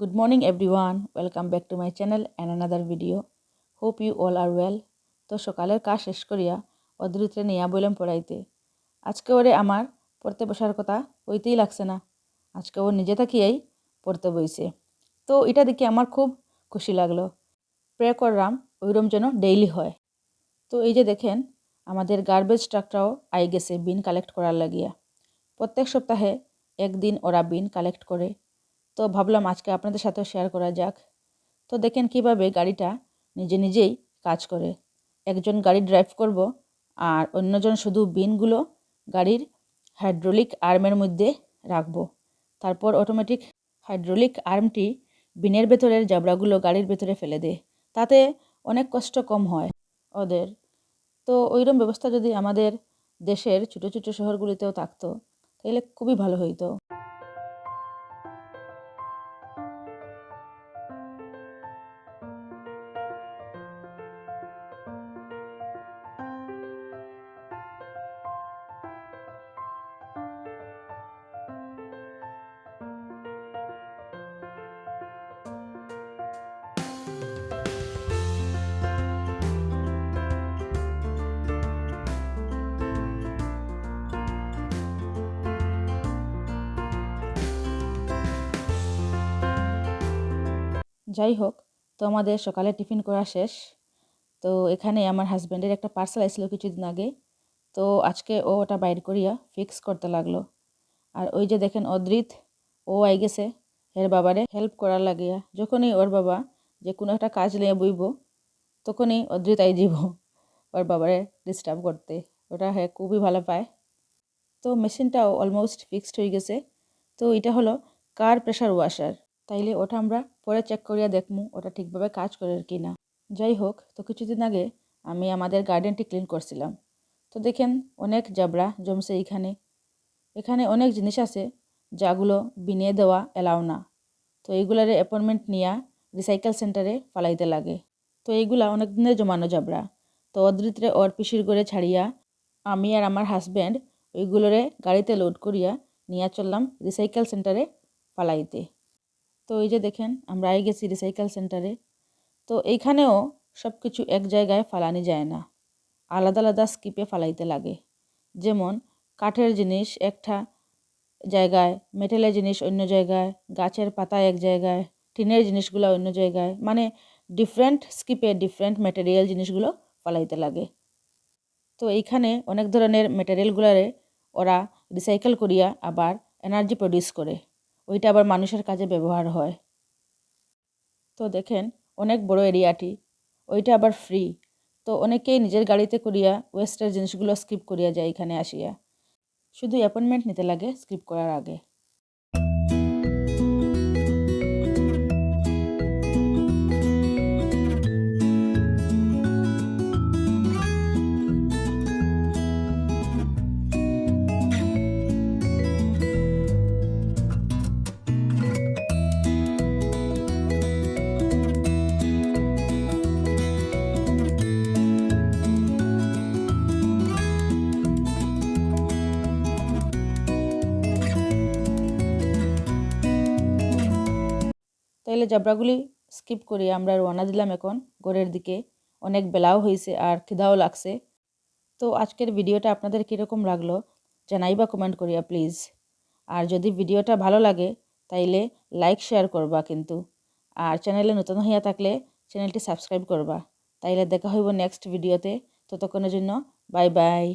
Good morning everyone. Welcome back to my channel and another video. Hope you all are well. তো সকালের কাজ শেষ করিয়া অদ্রিত্রে নিয়া বললাম পড়াইতে। আজকে ওরে আমার পড়তে বসার কথা হইতেই লাগছে না। আজকে ও নিজে থাকিয়েই পড়তে বইছে। তো এটা দেখে আমার খুব খুশি লাগলো। প্রে করলাম ওইরকম যেন ডেইলি হয়। তো এই যে দেখেন আমাদের গার্বেজ ট্রাকটাও আই গেছে বিন কালেক্ট করার লাগিয়া। প্রত্যেক সপ্তাহে একদিন ওরা বিন কালেক্ট করে। তো ভাবলাম আজকে আপনাদের সাথেও শেয়ার করা যাক। তো দেখেন কিভাবে গাড়িটা নিজেই কাজ করে। একজন গাড়ি ড্রাইভ করব আর অন্যজন শুধু বিনগুলো গাড়ির হাইড্রোলিক আর্মের মধ্যে রাখবো। তারপর অটোমেটিক হাইড্রোলিক আর্মটি বিনের ভেতরের জাবড়াগুলো গাড়ির ভেতরে ফেলে দেয়। তাতে অনেক কষ্ট কম হয় ওদের। তো ওইরকম ব্যবস্থা যদি আমাদের দেশের ছোটো ছোটো শহরগুলিতেও থাকতো তাহলে খুবই ভালো হইতো। যাই হোক, তো আমাদের সকালে টিফিন করা শেষ। তো এখানে আমার হাজব্যান্ডের একটা পার্সেল আসলো কিছুদিন আগে। তো আজকে ও ওটা বাইর করিয়া ফিক্স করতে লাগলো। আর ওই যে দেখেন অদ্রিত, ও আই গেছে এর বাবারে হেল্প করার লাগিয়া। যখনই ওর বাবা যে কোনো একটা কাজ নিয়ে বইব তখনই অদ্রিত আই যাব ওর বাবারে ডিস্টার্ব করতে। ওটা হ্যাঁ খুবই ভালো পায়। তো মেশিনটাও অলমোস্ট ফিক্সড হয়ে গেছে। তো এটা হলো কার প্রেশার ওয়াশার। তাইলে ওটা আমরা পরে চেক করিয়া দেখমু ওটা ঠিকভাবে কাজ করে কি না। যাই হোক, তো কিছুদিন আগে আমি আমাদের গার্ডেনটি ক্লিন করছিলাম। তো দেখেন অনেক জাবড়া জমছে এখানে। এখানে অনেক জিনিস আছে যাগুলো বিনিয়ে দেওয়া এলাও না। তো এইগুলারে অ্যাপয়েন্টমেন্ট নিয়া রিসাইকেল সেন্টারে ফালাইতে লাগে। তো এইগুলা অনেক দিনের জমানো জাবড়া। তো অদ্রিত্রে ওর পিসির করে ছাড়িয়া আমি আর আমার হাজব্যান্ড ওইগুলোরে গাড়িতে লোড করিয়া নিয়ে চললাম রিসাইকেল সেন্টারে ফালাইতে। তো এই যে দেখেন আমরা আই গেছি রিসাইকেল সেন্টারে। তো এইখানেও সব কিছু এক জায়গায় ফালানি যায় না, আলাদা আলাদা স্কিপে ফালাইতে লাগে। যেমন কাঠের জিনিস একটা জায়গায়, মেটেলের জিনিস অন্য জায়গায়, গাছের পাতা এক জায়গায়, টিনের জিনিসগুলো অন্য জায়গায়, মানে ডিফারেন্ট স্কিপে ডিফারেন্ট ম্যাটেরিয়াল জিনিসগুলো ফালাইতে লাগে। তো এইখানে অনেক ধরনের ম্যাটেরিয়ালগুলারে ওরা রিসাইকেল করিয়া আবার এনার্জি প্রডিউস করে, ওইটা আবার মানুষের কাজে ব্যবহার হয়। তো দেখেন অনেক বড় এরিয়াটি, ওইটা আবার ফ্রি। তো অনেকেই নিজের গাড়িতে করিয়া ওয়েস্টের জিনিসগুলো স্কিপ করিয়া যায় এখানে আসিয়া। শুধু অ্যাপয়েন্টমেন্ট নিতে লাগে স্কিপ করার আগে। তাইলে জাবড়াগুলি স্কিপ করি আমরা রওনা দিলাম এখন ঘরের দিকে। অনেক বেলাও হয়েছে আর খিদাও লাগছে। তো আজকের ভিডিওটা আপনাদের কীরকম লাগলো জানাইবা কমেন্ট করিয়া প্লিজ। আর যদি ভিডিওটা ভালো লাগে তাইলে লাইক শেয়ার করবা কিন্তু। আর চ্যানেলে নতুন হইয়া থাকলে চ্যানেলটি সাবস্ক্রাইব করবা। তাইলে দেখা হইব নেক্সট ভিডিওতে। ততক্ষণের জন্য বাই বাই।